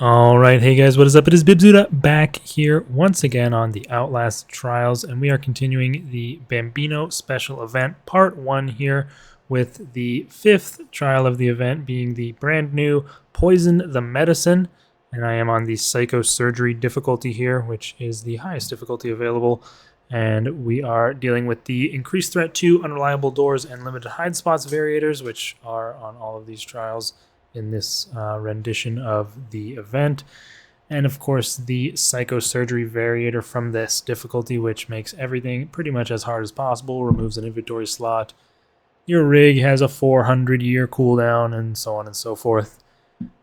Alright, hey guys, what is up? It is Bibzuda back here once again on the Outlast trials, and we are continuing the Bambino special event, part 1 here, with the 5th trial of the event being the brand new Poison the Medicine, and I am on the Psychosurgery difficulty here, which is the highest difficulty available, and we are dealing with the increased threat to unreliable doors and limited hide spots variators, which are on all of these trials in this rendition of the event. And of course the Psychosurgery variator from this difficulty, which makes everything pretty much as hard as possible, removes an inventory slot. Your rig has a 400-year cooldown, and so on and so forth.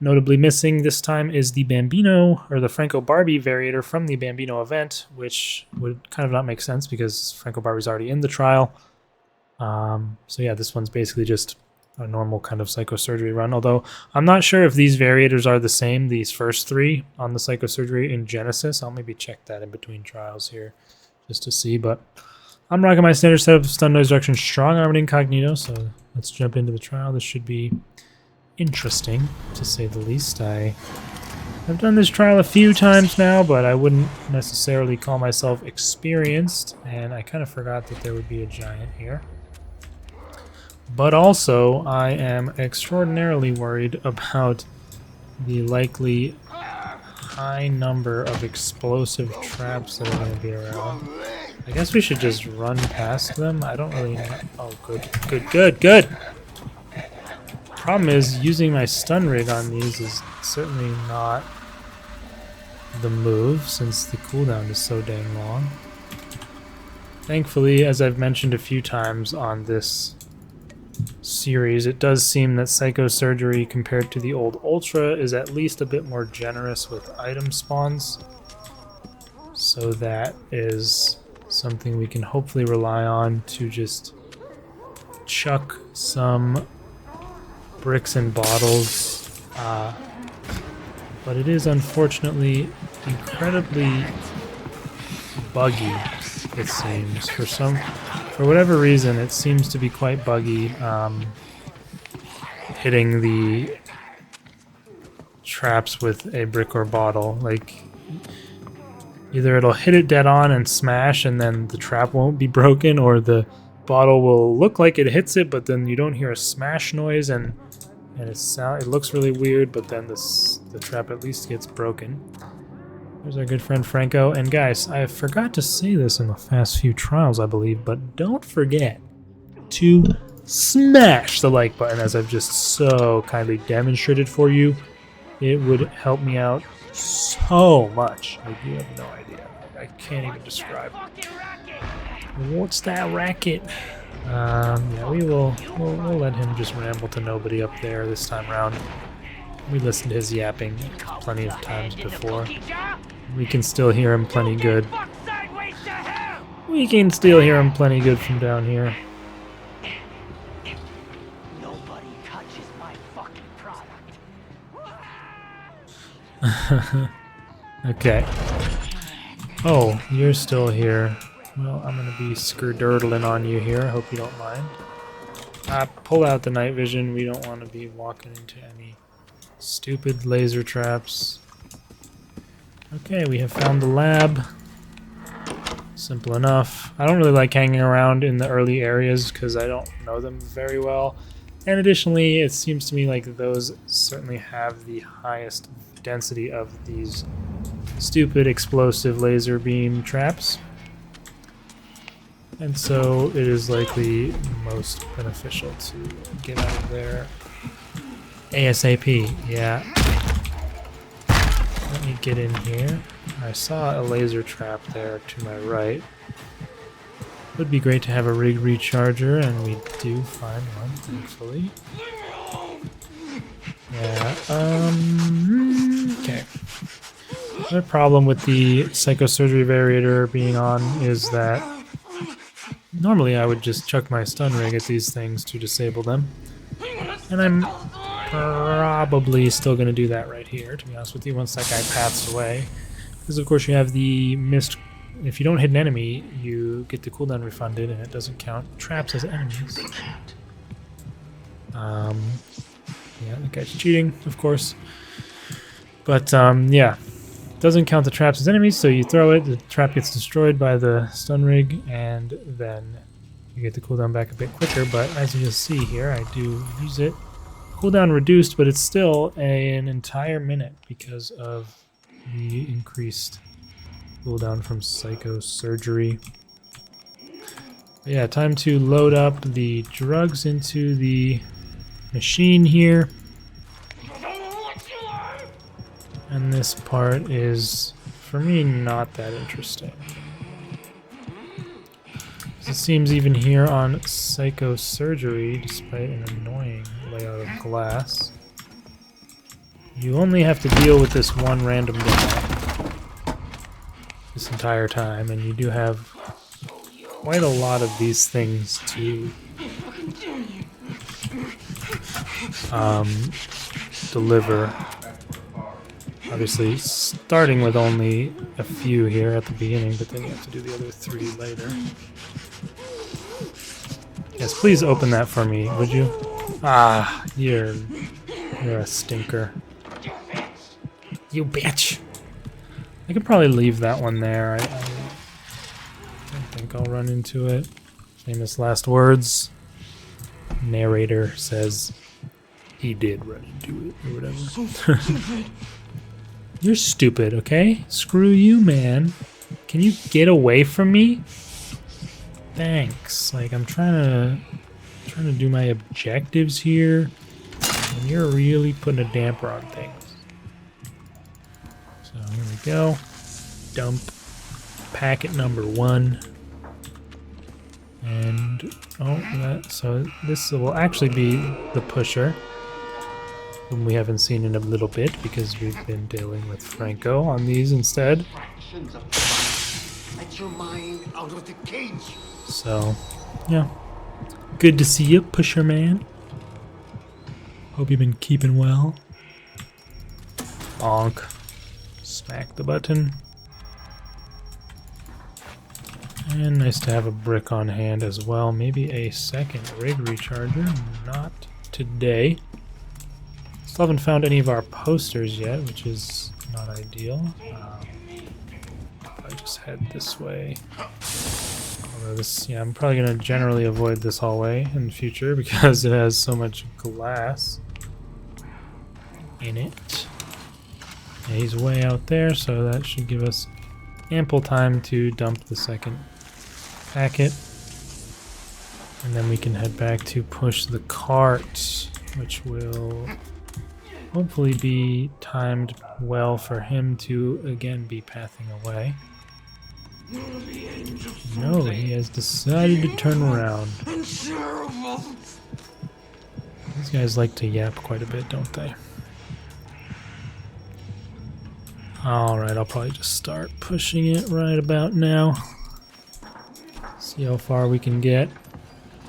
Notably missing this time is the Bambino, or the Franco Barbie variator from the Bambino event, which would kind of not make sense because Franco Barbie's already in the trial. So yeah, this one's basically just a normal kind of Psychosurgery run, although I'm not sure if these variators are the same, these first 3 on the Psychosurgery in Genesis. I'll maybe check that in between trials here just to see, but I'm rocking my standard setup of Stun, Noise Reduction, Strong Arm, and Incognito, so let's jump into the trial. This should be interesting, to say the least. I've done this trial a few times now, but I wouldn't necessarily call myself experienced, and I kind of forgot that there would be a giant here. But also, I am extraordinarily worried about the likely high number of explosive traps that are going to be around. I guess we should just run past them. I don't really know. Oh, good. Problem is, using my stun rig on these is certainly not the move, since the cooldown is so dang long. Thankfully, as I've mentioned a few times on this series, it does seem that Psychosurgery compared to the old Ultra is at least a bit more generous with item spawns, so that is something we can hopefully rely on to just chuck some bricks and bottles, but it is unfortunately incredibly buggy, it seems. For whatever reason, it seems to be quite buggy, hitting the traps with a brick or bottle. Like, either it'll hit it dead on and smash and then the trap won't be broken, or the bottle will look like it hits it, but then you don't hear a smash noise, and it looks really weird, but then the trap at least gets broken. There's our good friend Franco. And guys, I forgot to say this in the past few trials, I believe, but don't forget to smash the like button, as I've just so kindly demonstrated for you. It would help me out so much. Like, you have no idea. I can't even describe. What's that racket? Yeah, we'll let him just ramble to nobody up there this time around. We listened to his yapping plenty of times before. We can still hear him plenty good. We can still hear him plenty good from down here. Nobody touches my fucking product. Okay. Oh, you're still here. Well, I'm gonna be skirdirdling on you here. I hope you don't mind. Pull out the night vision. We don't want to be walking into any stupid laser traps. Okay, we have found the lab. Simple enough. I don't really like hanging around in the early areas because I don't know them very well. And additionally, it seems to me like those certainly have the highest density of these stupid explosive laser beam traps. And so it is likely most beneficial to get out of there ASAP. Yeah. Let me get in here. I saw a laser trap there to my right. Would be great to have a rig recharger, and we do find one, thankfully. Yeah, okay. Another problem with the Psychosurgery variator being on is that normally I would just chuck my stun rig at these things to disable them. And I'm probably still going to do that right here, to be honest with you, once that guy paths away. Because of course you have the missed... If you don't hit an enemy, you get the cooldown refunded, and it doesn't count traps as enemies. Yeah, that guy's cheating, of course. But yeah, doesn't count the traps as enemies, so you throw it, the trap gets destroyed by the stun rig, and then you get the cooldown back a bit quicker. But as you'll see here, I do use it. Cooldown reduced, but it's still an entire minute because of the increased cooldown from Psychosurgery. Yeah, time to load up the drugs into the machine here. And this part is, for me, not that interesting. It seems even here on Psychosurgery, despite an annoying layout of glass, you only have to deal with this one random guy this entire time, and you do have quite a lot of these things to deliver. Obviously, starting with only a few here at the beginning, but then you have to do the other 3 later. Yes, please open that for me, would you? Ah, you're a stinker. You bitch! I could probably leave that one there. I don't think I'll run into it. Famous last words. Narrator says he did run into it, or whatever. You're stupid, okay? Screw you, man. Can you get away from me? Thanks. Like, I'm trying to do my objectives here, and you're really putting a damper on things. So here we go. Dump packet number 1. And so this will actually be the pusher, whom we haven't seen in a little bit because we've been dealing with Franco on these instead. Let your mind out of the cage. So, yeah. Good to see you, pusher man. Hope you've been keeping well. Bonk. Smack the button. And nice to have a brick on hand as well. Maybe a second rig recharger. Not today. Still haven't found any of our posters yet, which is not ideal. I just head this way. Although this, yeah, I'm probably gonna generally avoid this hallway in the future because it has so much glass in it. Yeah, he's way out there, so that should give us ample time to dump the second packet. And then we can head back to push the cart, which will hopefully be timed well for him to again be pathing away. No, he has decided to turn around. These guys like to yap quite a bit, don't they? Alright, I'll probably just start pushing it right about now. See how far we can get.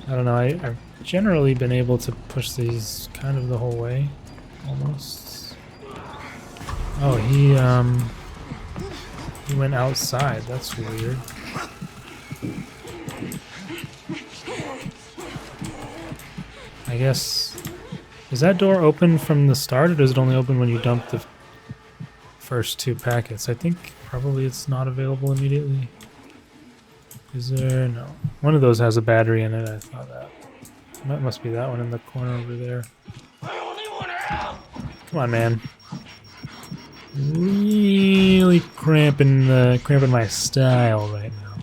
I don't know, I've generally been able to push these kind of the whole way. Almost. Oh, he went outside. That's weird. I guess, is that door open from the start, or does it only open when you dump the first 2 packets? I think probably it's not available immediately. Is there? No. One of those has a battery in it. I thought that. That must be that one in the corner over there. Come on, man. Really cramping my style right now.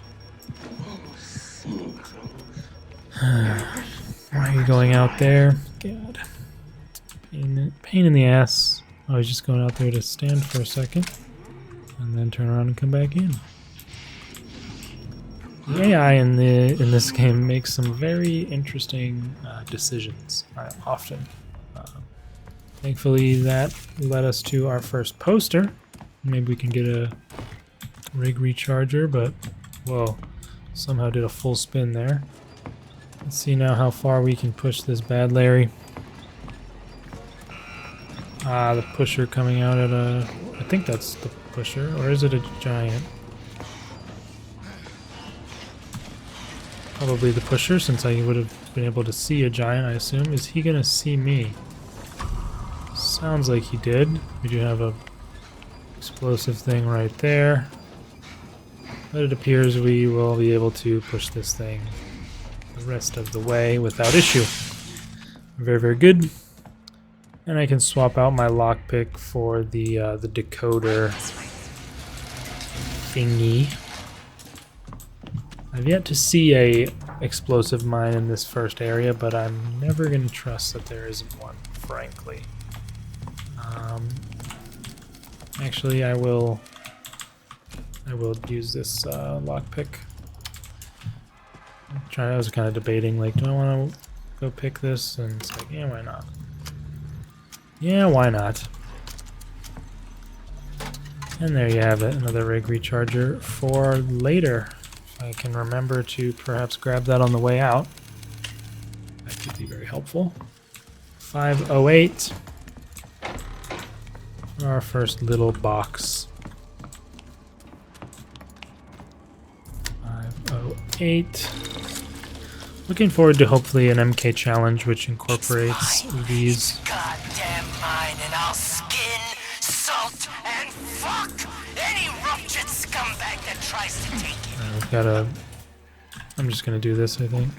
Why are you going out there? God. Pain in the ass. Oh, he's just going out there to stand for a second. And then turn around and come back in. The AI in this game makes some very interesting decisions often. Thankfully, that led us to our first poster. Maybe we can get a rig recharger, but whoa, somehow did a full spin there. Let's see now how far we can push this bad Larry. Ah, the pusher coming out at a... I think that's the pusher, or is it a giant? Probably the pusher, since I would have been able to see a giant, I assume. Is he gonna see me? Sounds like he did. We do have a explosive thing right there. But it appears we will be able to push this thing the rest of the way without issue. Very, very good. And I can swap out my lockpick for the decoder thingy. I've yet to see a explosive mine in this first area, but I'm never going to trust that there isn't one, frankly. Actually, I will use this lockpick. I was kind of debating, like, do I want to go pick this? And it's like, yeah, why not? Yeah, why not? And there you have it, another rig recharger for later. If I can remember to perhaps grab that on the way out, that could be very helpful. 508. Our first little box. 508. Looking forward to hopefully an MK challenge which incorporates these. Goddamn mine, and I'll skin, salt, and fuck any ruptured scumbag that tries to take it. We've got a. I'm just gonna do this, I think.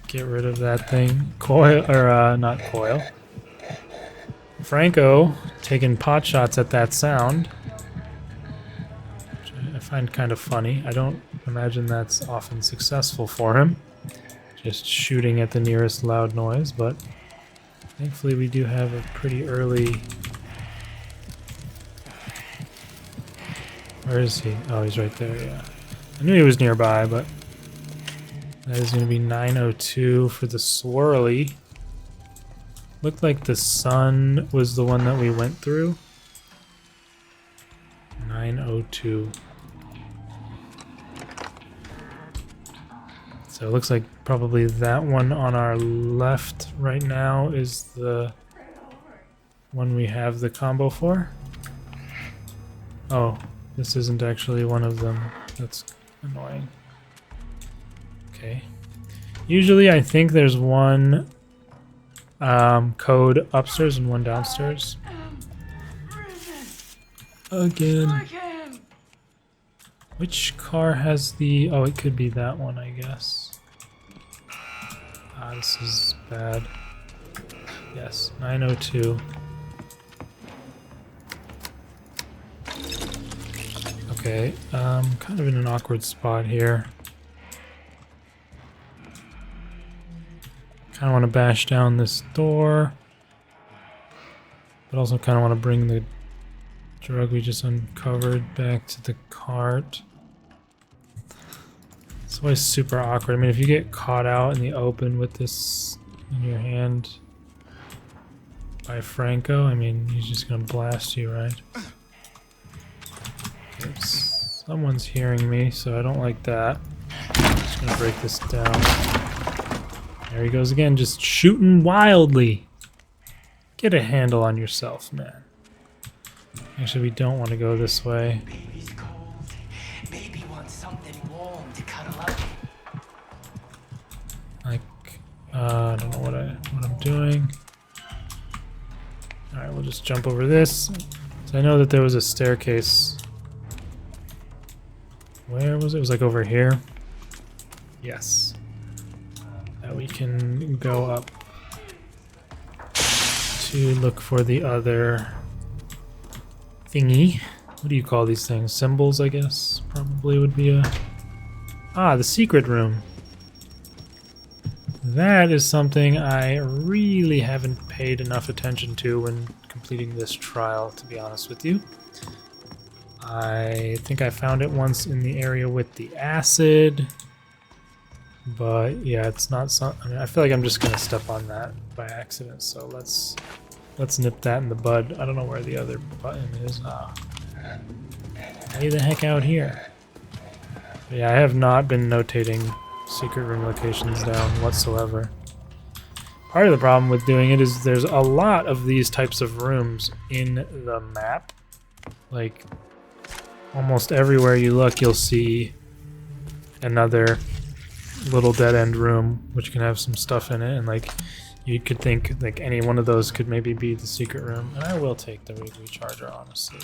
Get rid of that thing. Coil, or not coil. Franco taking pot shots at that sound, which I find kind of funny. I don't imagine that's often successful for him, just shooting at the nearest loud noise, but thankfully we do have a pretty early... Where is he? Oh, he's right there, yeah. I knew he was nearby, but that is going to be 902 for the swirly. Looked like the sun was the one that we went through. 902. So it looks like probably that one on our left right now is the one we have the combo for. Oh, this isn't actually one of them. That's annoying. Okay. Usually I think there's one code upstairs and one downstairs. Again. Which car has the... Oh, it could be that one, I guess. Ah, this is bad. Yes, 902. Okay, kind of in an awkward spot here. Kind of want to bash down this door, but also kind of want to bring the drug we just uncovered back to the cart. It's always super awkward. I mean, if you get caught out in the open with this in your hand by Franco, I mean, he's just gonna blast you, right? Okay, someone's hearing me, so I don't like that. I'm just gonna break this down. There he goes again, just shooting wildly. Get a handle on yourself, man. Actually, we don't want to go this way. Baby's cold. Baby wants something warm to cuddle up. Like, I don't know what I'm doing. All right, we'll just jump over this. So I know that there was a staircase. Where was it? It was like over here. Yes. That we can go up to look for the other thingy. What do you call these things? Symbols, I guess. Probably would be a... Ah, the secret room. That is something I really haven't paid enough attention to when completing this trial, to be honest with you. I think I found it once in the area with the acid. But yeah, it's not some... I mean, I feel like I'm just gonna step on that by accident, so let's nip that in the bud. I don't know where the other button is. Ah. Lay the heck out here. But yeah, I have not been notating secret room locations down whatsoever. Part of the problem with doing it is there's a lot of these types of rooms in the map. Like, almost everywhere you look, you'll see another little dead-end room which can have some stuff in it, and like You could think like any one of those could maybe be the secret room, and I will take the rig recharger, honestly.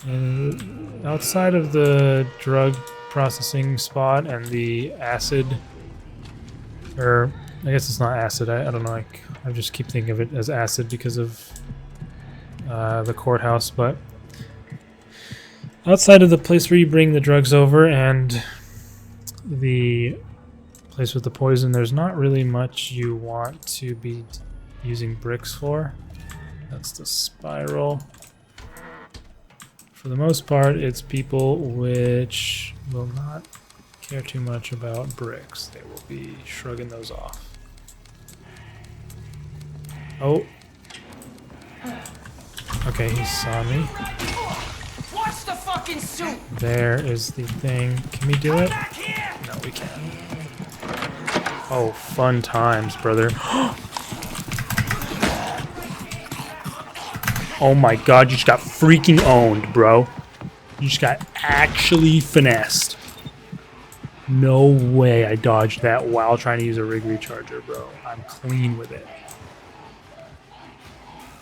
And outside of the drug processing spot and the acid, or I guess it's not acid. I don't know. I just keep thinking of it as acid because of the courthouse, but outside of the place where you bring the drugs over and the place with the poison, there's not really much you want to be using bricks for. That's the spiral. For the most part, it's people which will not care too much about bricks. They will be shrugging those off. Oh. Okay, he saw me. Watch the fucking suit! There is the thing. Can we do it? No, we can't. Oh, fun times, brother. Oh my god, you just got freaking owned, bro. You just got actually finessed. No way I dodged that while trying to use a rig recharger, bro. I'm clean with it.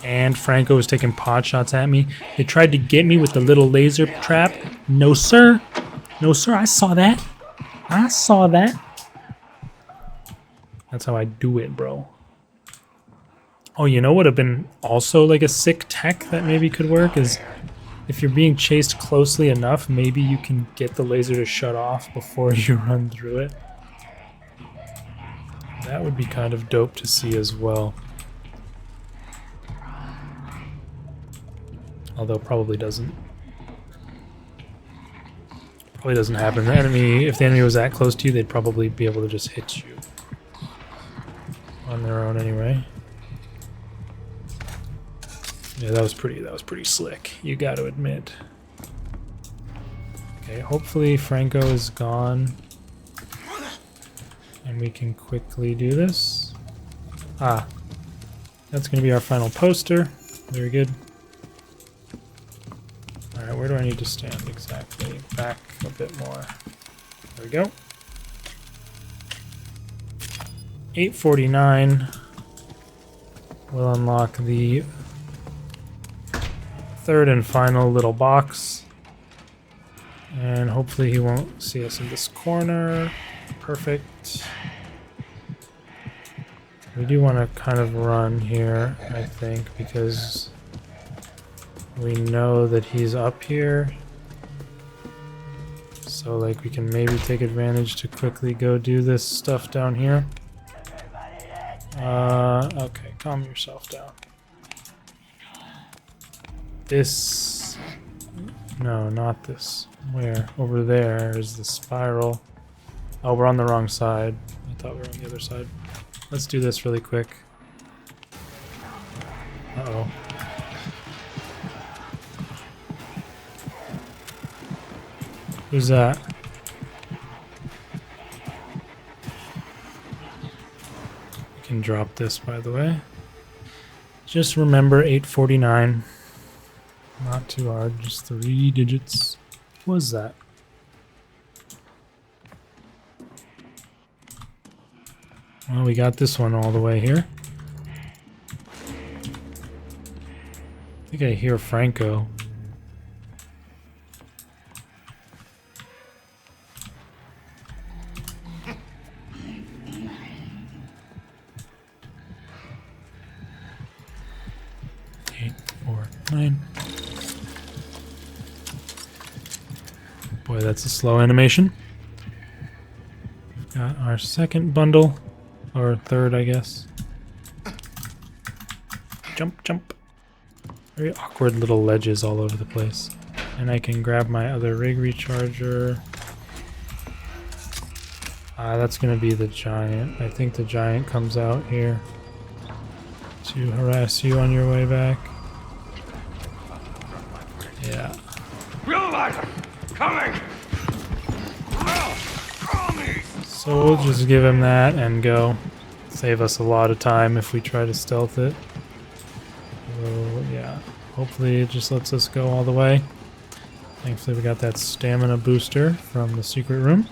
And Franco was taking pot shots at me. They tried to get me with the little laser trap. No, sir. No, sir. I saw that. I saw that. That's how I do it, bro. Oh, you know what would have been also like a sick tech that maybe could work is if you're being chased closely enough, maybe you can get the laser to shut off before you run through it. That would be kind of dope to see as well. Although probably doesn't. Probably doesn't happen. The enemy, if the enemy was that close to you, they'd probably be able to just hit you on their own anyway. Yeah, that was pretty slick, you got to admit. Okay, hopefully Franco is gone and we can quickly do this. Ah, that's going to be our final poster. Very good. Alright, where do I need to stand exactly? Back a bit more. There we go. 849 will unlock the third and final little box. And hopefully he won't see us in this corner. Perfect. We do want to kind of run here, I think, because we know that he's up here. So, like, we can maybe take advantage to quickly go do this stuff down here. Okay, calm yourself down. This... No, not this. Where? Over there is the spiral. Oh, we're on the wrong side. I thought we were on the other side. Let's do this really quick. Uh-oh. Who's that? We can drop this, by the way. Just remember 849. Not too hard, just 3 digits. What was that? Well, we got this one all the way here. I think I hear Franco. Boy, that's a slow animation. We've got our second bundle, or third, I guess. Jump, jump. Very awkward little ledges all over the place. And I can grab my other rig recharger. That's gonna be the giant. I think the giant comes out here to harass you on your way back. Yeah. Realizer! Coming! So we'll just give him that and go. Save us a lot of time if we try to stealth it. So yeah, hopefully it just lets us go all the way. Thankfully we got that stamina booster from the secret room.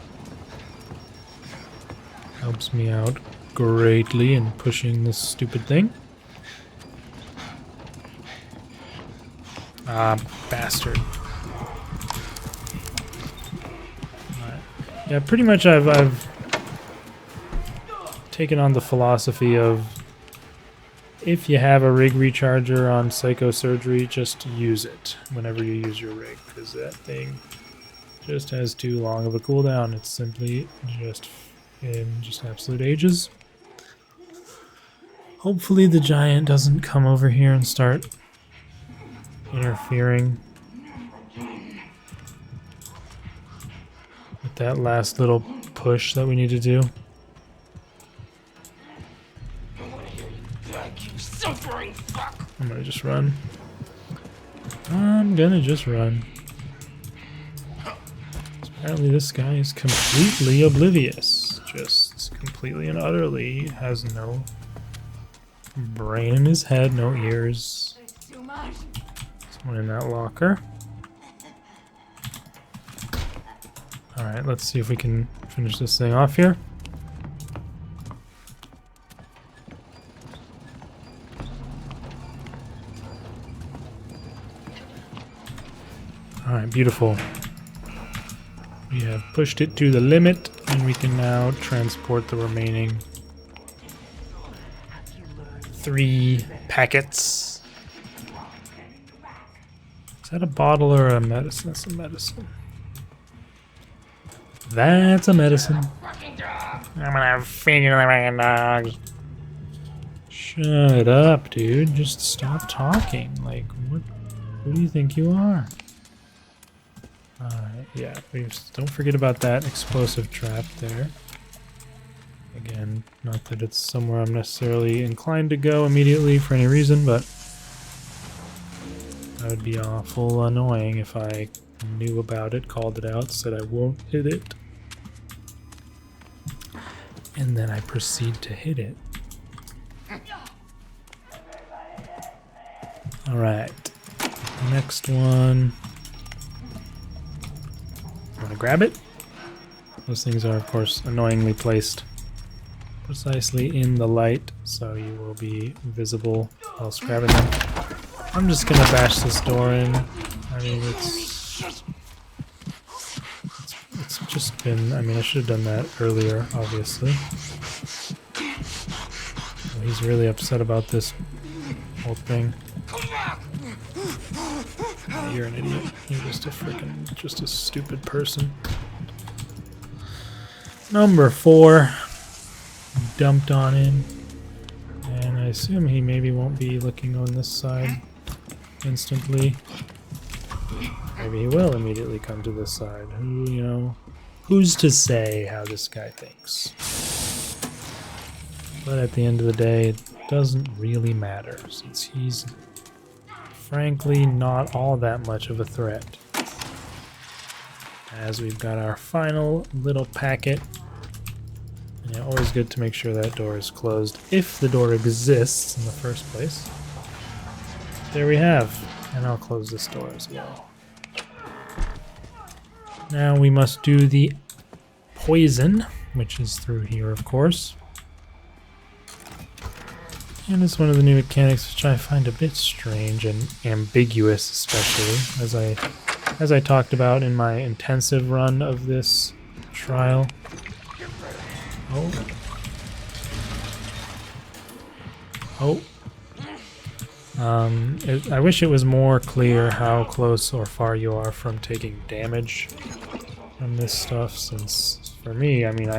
Helps me out greatly in pushing this stupid thing. Ah, bastard. Alright. Yeah, pretty much I've taken on the philosophy of if you have a rig recharger on Psychosurgery, just use it whenever you use your rig, because that thing just has too long of a cooldown. It's simply just in just absolute ages. Hopefully the giant doesn't come over here and start interfering with that last little push that we need to do. Suffering fuck. I'm gonna just run. I'm gonna just run. Apparently this guy is completely oblivious. Just completely and utterly has no brain in his head, no ears. Too much. Someone in that locker. Alright, let's see if we can finish this thing off here. Alright, beautiful. We have pushed it to the limit, and we can now transport the remaining 3 packets. Is that a bottle or a medicine? That's a medicine. That's a medicine. I'm gonna figure the dog. Shut up, dude. Just stop talking. Like, what? Who do you think you are? Alright, yeah. Don't forget about that explosive trap there. Again, not that it's somewhere I'm necessarily inclined to go immediately for any reason, but that would be awful annoying if I knew about it, called it out, said I won't hit it, and then I proceed to hit it. Alright, next one. Want to grab it? Those things are, of course, annoyingly placed precisely in the light, so you will be visible whilst grabbing them. I'm just gonna bash this door in. I mean, it's just been. I mean, I should have done that earlier, obviously. Well, he's really upset about this whole thing. Oh, you're an idiot. You're just a stupid person. Number 4. Dumped on in. And I assume he maybe won't be looking on this side instantly. Maybe he will immediately come to this side. Who, you know, who's to say how this guy thinks? But at the end of the day, it doesn't really matter, since he's frankly not all that much of a threat. As we've got our final little packet. And yeah, always good to make sure that door is closed, if the door exists in the first place. There we have. And I'll close this door as well. Now we must do the poison, which is through here, of course. And it's one of the new mechanics, which I find a bit strange and ambiguous, especially as I talked about in my intensive run of this trial. I wish it was more clear how close or far you are from taking damage from this stuff, since for me, I mean,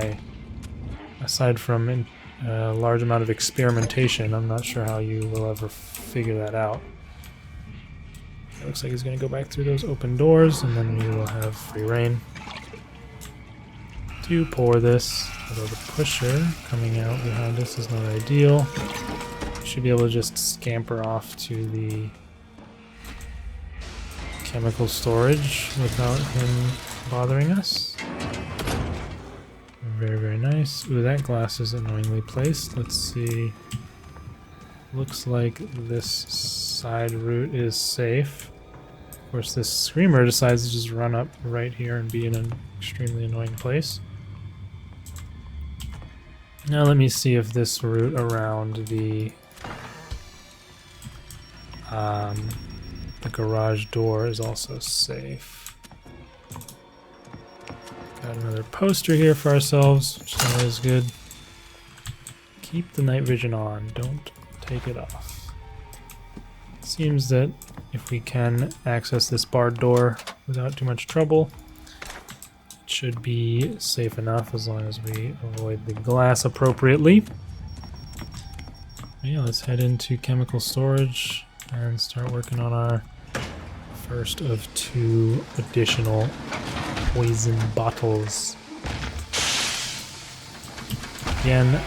aside from a large amount of experimentation, I'm not sure how you will ever figure that out. It looks like he's going to go back through those open doors, and then we will have free reign to pour this. Although the pusher coming out behind us is not ideal. We should be able to just scamper off to the chemical storage without him bothering us. Very, very nice. Ooh, that glass is annoyingly placed. Let's see. Looks like this side route is safe. Of course, this screamer decides to just run up right here and be in an extremely annoying place. Now let me see if this route around the garage door is also safe. Got another poster here for ourselves, which is always good. Keep the night vision on, don't take it off. Seems that if we can access this barred door without too much trouble, it should be safe enough as long as we avoid the glass appropriately. Yeah, let's head into chemical storage and start working on our first of 2 additional poison bottles. Again,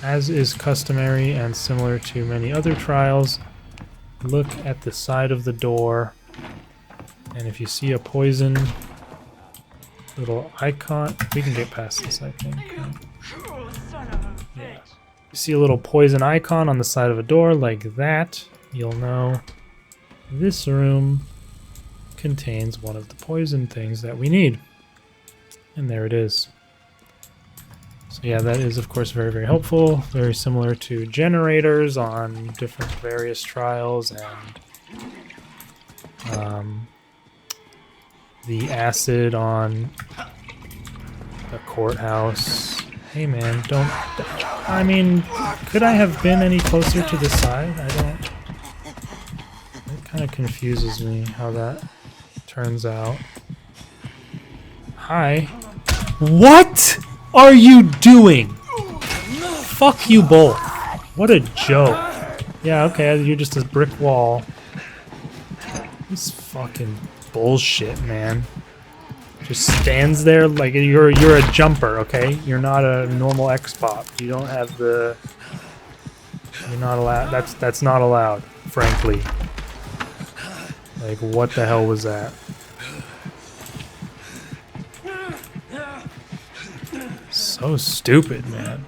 as is customary and similar to many other trials, look at the side of the door, and if you see a poison little icon, we can get past this, I think. Yeah. You see a little poison icon on the side of a door like that, you'll know this room contains one of the poison things that we need. And there it is. So yeah, that is of course very, very helpful. Very similar to generators on different various trials, and the acid on the courthouse. Hey man, don't... I mean, could I have been any closer to the side? I don't... It kind of confuses me how that turns out. Hi. What are you doing? Fuck you both. What a joke. Yeah, okay, you're just a brick wall. This fucking bullshit, man. Just stands there like you're a jumper, okay? You're not a normal X-pop. You don't have the... You're not allowed... That's not allowed, frankly. Like, what the hell was that? So stupid, man.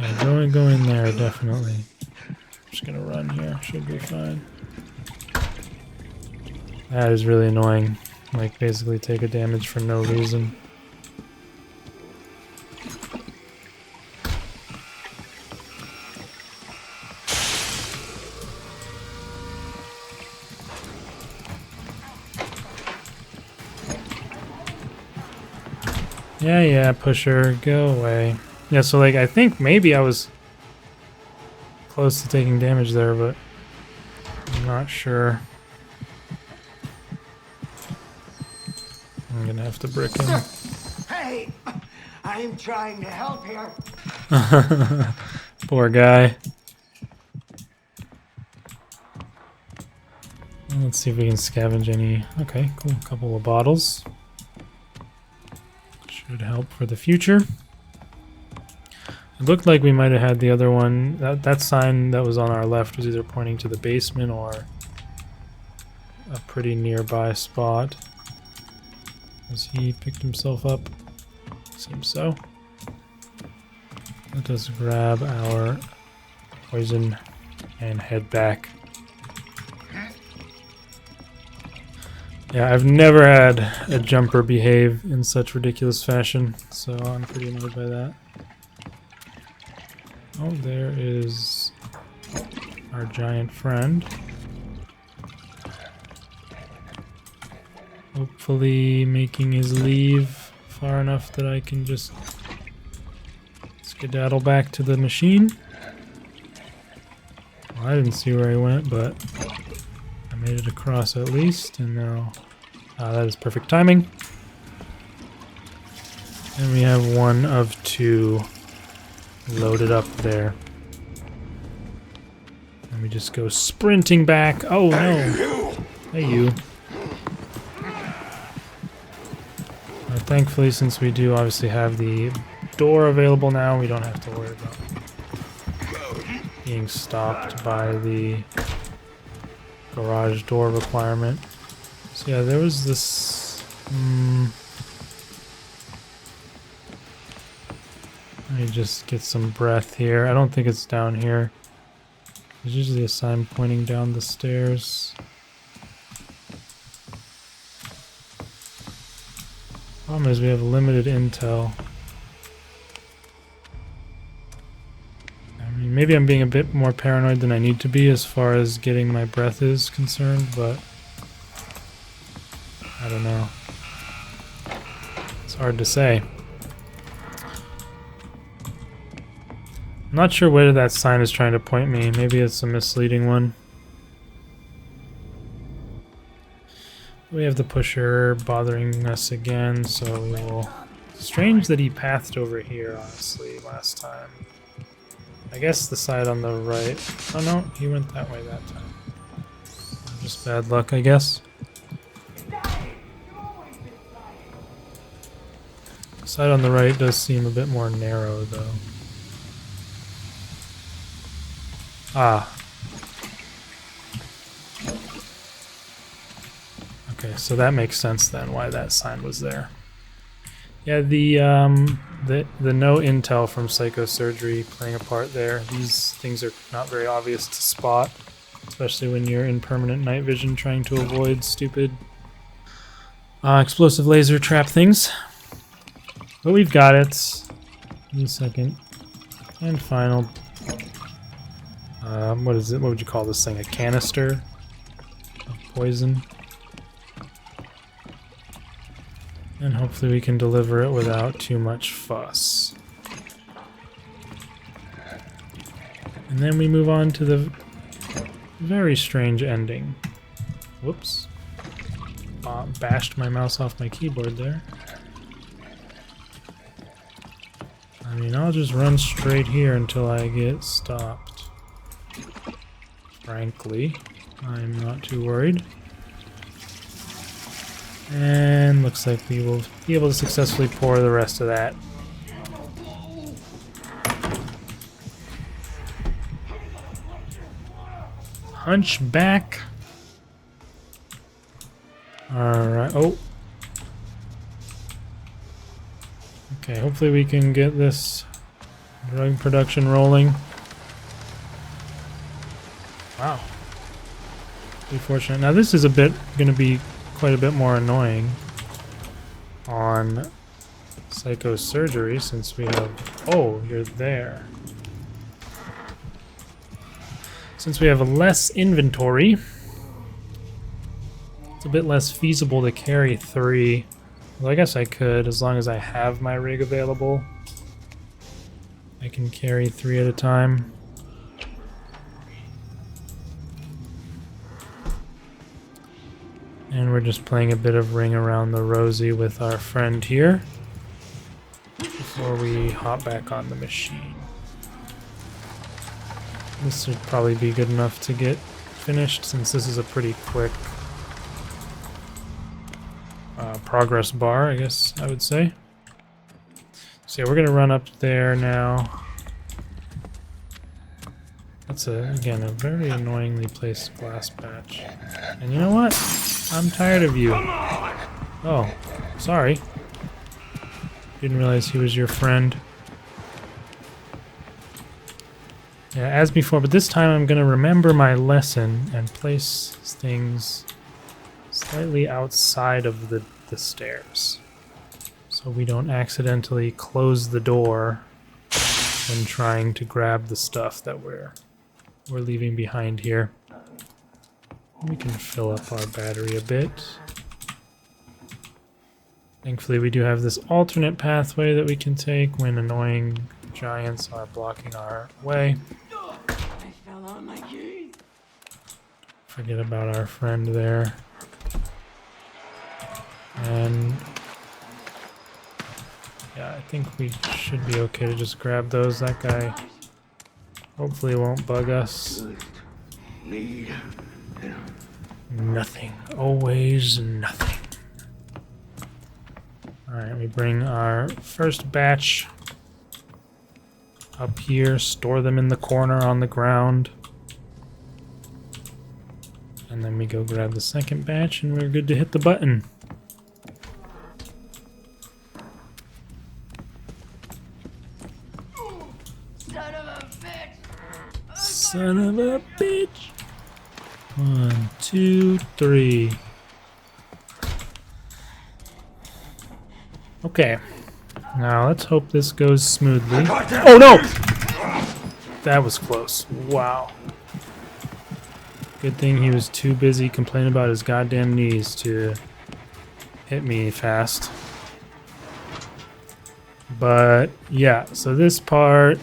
Yeah, go in there, definitely. Just gonna run here, should be fine. That is really annoying. Like, basically take a damage for no reason. Yeah, pusher, go away. Yeah, so like, I think maybe I was close to taking damage there, but I'm not sure. I'm gonna have to brick him. Hey, I'm trying to help here. Poor guy. Well, let's see if we can scavenge any. Okay, cool. A couple of bottles. Should help for the future. It looked like we might have had the other one. That sign that was on our left was either pointing to the basement or a pretty nearby spot. Has he picked himself up? Seems so. Let us grab our poison and head back. Yeah, I've never had a jumper behave in such ridiculous fashion, so I'm pretty annoyed by that. Oh, there is our giant friend. Hopefully making his leave far enough that I can just skedaddle back to the machine. Well, I didn't see where he went, but I made it across at least, and now that is perfect timing. And we have one of 2 loaded up there. And we just go sprinting back. Oh no! Hey you. Thankfully, since we do obviously have the door available now, we don't have to worry about being stopped by the garage door requirement. So yeah, there was this... Let me just get some breath here. I don't think it's down here. There's usually a sign pointing down the stairs. Problem is we have limited intel. I mean, maybe I'm being a bit more paranoid than I need to be as far as getting my breath is concerned, but I don't know. It's hard to say. I'm not sure where that sign is trying to point me. Maybe it's a misleading one. We have the pusher bothering us again, so we will... Strange that he pathed over here, honestly, last time. I guess the side on the right... Oh no, he went that way that time. Just bad luck, I guess. The side on the right does seem a bit more narrow, though. Ah. Okay, so that makes sense then, why that sign was there. Yeah, the no intel from Psychosurgery playing a part there. These things are not very obvious to spot, especially when you're in permanent night vision trying to avoid stupid explosive laser trap things. But we've got it. Give me a second. And final. What is it? What would you call this thing? A canister of poison. And hopefully we can deliver it without too much fuss. And then we move on to the very strange ending. Whoops. Bashed my mouse off my keyboard there. I mean, I'll just run straight here until I get stopped. Frankly, I'm not too worried. And looks like we will be able to successfully pour the rest of that. Hunchback. Alright. Oh. Okay, hopefully we can get this drug production rolling. Wow. Be fortunate. Now this is a bit going to be quite a bit more annoying on Psychosurgery since we have... Oh, you're there. Since we have less inventory, it's a bit less feasible to carry 3. Well, I guess I could, as long as I have my rig available. I can carry 3 at a time. And we're just playing a bit of Ring Around the Rosie with our friend here before we hop back on the machine. This should probably be good enough to get finished since this is a pretty quick progress bar, I guess I would say. So yeah, we're gonna run up there now. That's again a very annoyingly placed glass patch. And you know what? I'm tired of you. Oh, sorry. Didn't realize he was your friend. Yeah, as before, but this time I'm gonna remember my lesson and place things slightly outside of the stairs, so we don't accidentally close the door when trying to grab the stuff that we're leaving behind here. We can fill up our battery a bit. Thankfully we do have this alternate pathway that we can take when annoying giants are blocking our way. I fell on my keys. Forget about our friend there. And yeah, I think we should be okay to just grab those. That guy hopefully won't bug us. Need Nothing. Always nothing. Alright, we bring our first batch up here, store them in the corner on the ground. And then we go grab the second batch and we're good to hit the button. son of a bitch! son of a bitch. 1, 2, 3. Okay. Now let's hope this goes smoothly. Oh no! That was close. Wow. Good thing he was too busy complaining about his goddamn knees to hit me fast. But yeah, so this part,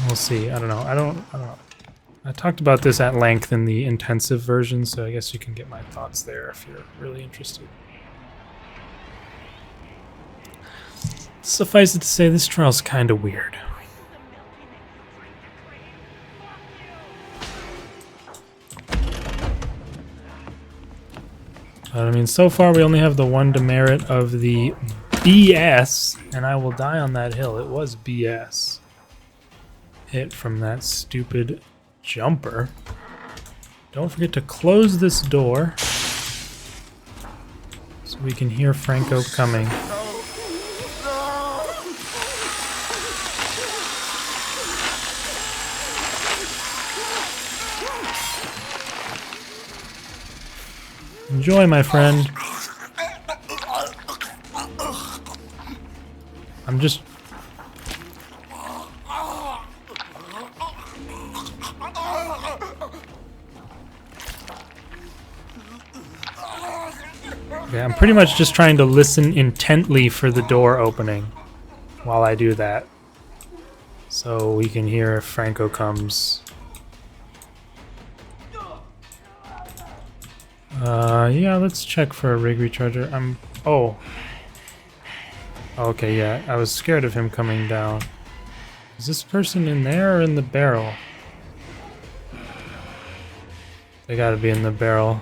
we'll see. I don't know. I don't know. I talked about this at length in the intensive version, so I guess you can get my thoughts there if you're really interested. Suffice it to say, this trial's kind of weird. But I mean, so far we only have the one demerit of the BS, and I will die on that hill. It was BS. Hit from that stupid jumper. Don't forget to close this door so we can hear Franco coming. Enjoy, my friend. I'm just... Yeah, I'm pretty much just trying to listen intently for the door opening while I do that. So we can hear if Franco comes. Yeah, let's check for a rig recharger. Oh. Okay, yeah, I was scared of him coming down. Is this person in there or in the barrel? They gotta be in the barrel.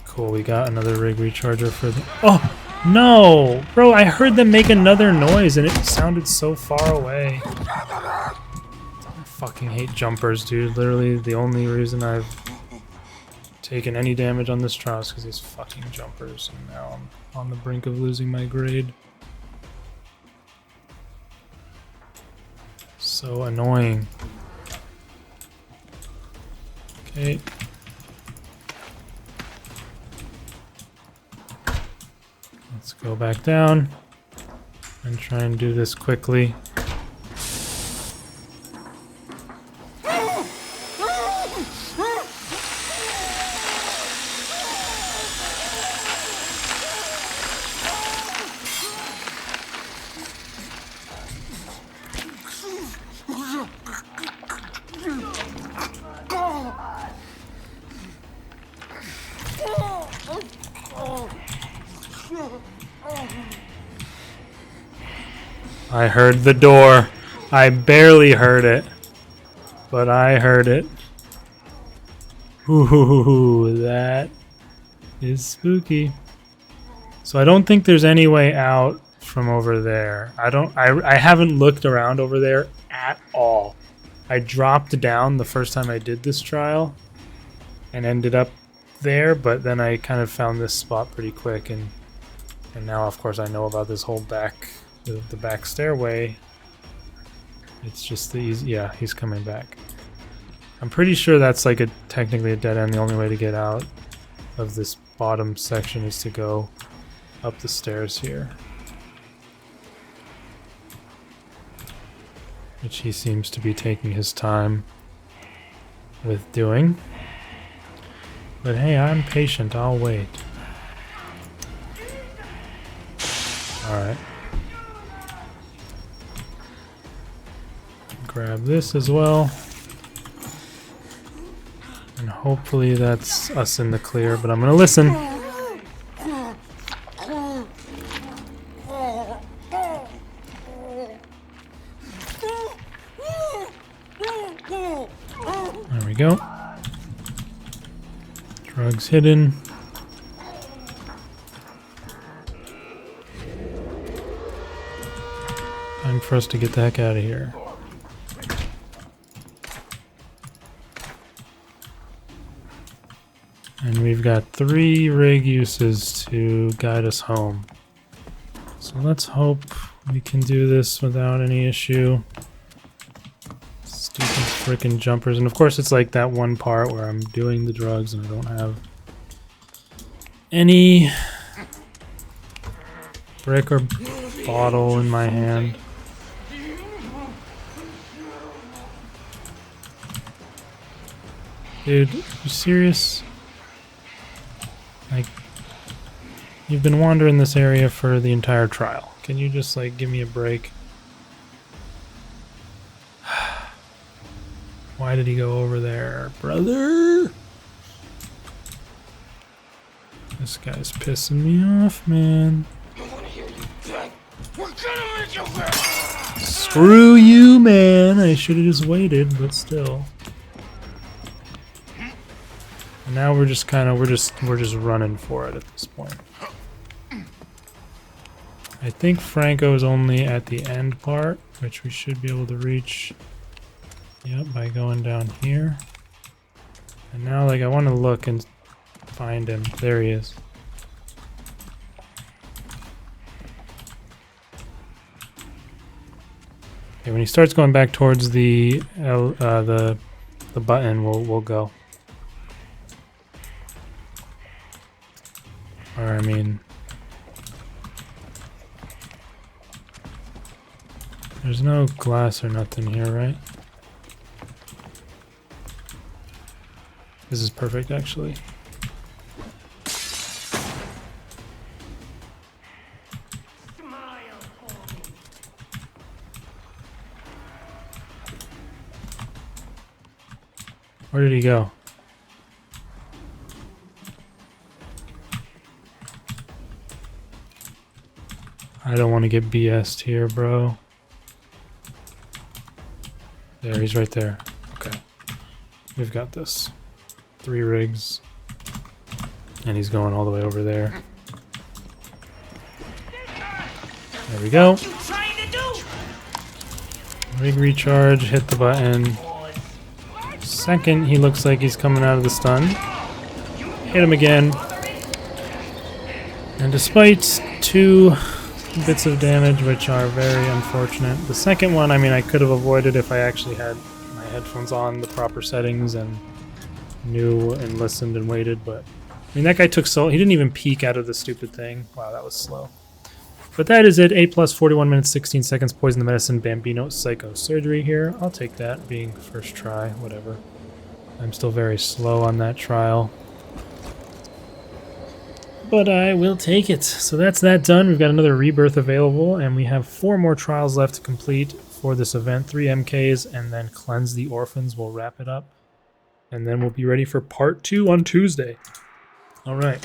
Cool, we got another rig recharger for the... Oh! No! Bro, I heard them make another noise and it sounded so far away. I fucking hate jumpers, dude. Literally the only reason I've taken any damage on this trial is because these fucking jumpers, and now I'm on the brink of losing my grade. So annoying. Okay. Let's go back down and try and do this quickly. I heard the door. I barely heard it, but I heard it. Ooh, that is spooky. So I don't think there's any way out from over there. I haven't looked around over there at all. I dropped down the first time I did this trial and ended up there, but then I kind of found this spot pretty quick, and now of course I know about this whole the back stairway. It's just the easy... Yeah, he's coming back. I'm pretty sure that's like technically a dead end. The only way to get out of this bottom section is to go up the stairs here, which he seems to be taking his time with doing. But hey, I'm patient. I'll wait. Alright. Grab this as well. And hopefully that's us in the clear, but I'm gonna listen. There we go. Drugs hidden. Time for us to get the heck out of here. And we've got 3 rig uses to guide us home. So let's hope We can do this without any issue. Stupid freaking jumpers. And of course it's like that one part where I'm doing the drugs and I don't have any brick or bottle in my hand. Dude, you serious? Like, you've been wandering this area for the entire trial. Can you just, like, give me a break? Why did he go over there, brother? This guy's pissing me off, man. Screw you, man. I should have just waited, but still. And now we're just kind of we're just running for it at this point. I think Franco's only at the end part, which we should be able to reach. Yep, by going down here. And now, like, I want to look and find him. There he is. Okay, when he starts going back towards the button, we'll go. Or I mean, there's no glass or nothing here, right? This is perfect, actually. Where did he go? I don't want to get BS'd here, bro. There, he's right there. Okay. We've got this. 3 rigs. And he's going all the way over there. There we go. Rig recharge, hit the button. Second, he looks like he's coming out of the stun. Hit him again. And despite 2 bits of damage, which are very unfortunate, the second one, I mean, I could have avoided if I actually had my headphones on, the proper settings, and knew and listened and waited, but I mean, that guy took he didn't even peek out of the stupid thing. Wow, that was slow. But that is it. 8 plus 41 minutes 16 seconds. Poison the medicine. Bambino Psychosurgery here. I'll take that, being first try, whatever. I'm still very slow on that trial, but I will take it. So that's that done. We've got another rebirth available, and we have 4 more trials left to complete for this event. 3 MKs, and then cleanse the orphans. We'll wrap it up. And then we'll be ready for part 2 on Tuesday. All right.